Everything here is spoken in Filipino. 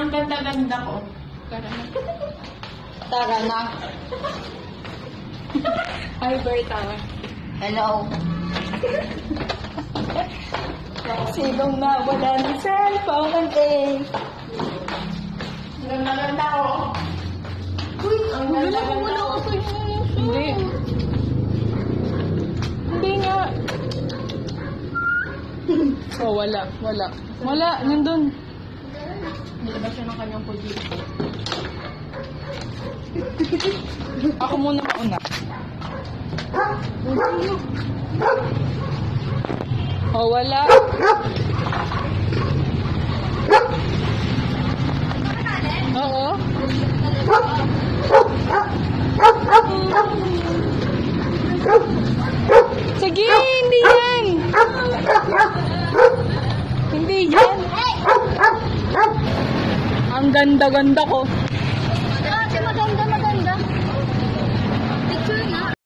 Ang ganda-ganda ko. Tara na. Hi, Berta. Hello. Sinong nawala ng cellphone eh? Ang ganda-ganda ko. Uy, ang ganda-ganda ko. Hindi. Hindi nga. Oh, wala. Wala, nandun. Nilabas siya ng kanyang position. Ako muna mauna. Oh, wala. Oo. Sige, hindi yan. Hindi yan. Ang ganda-ganda ko. Ate, maganda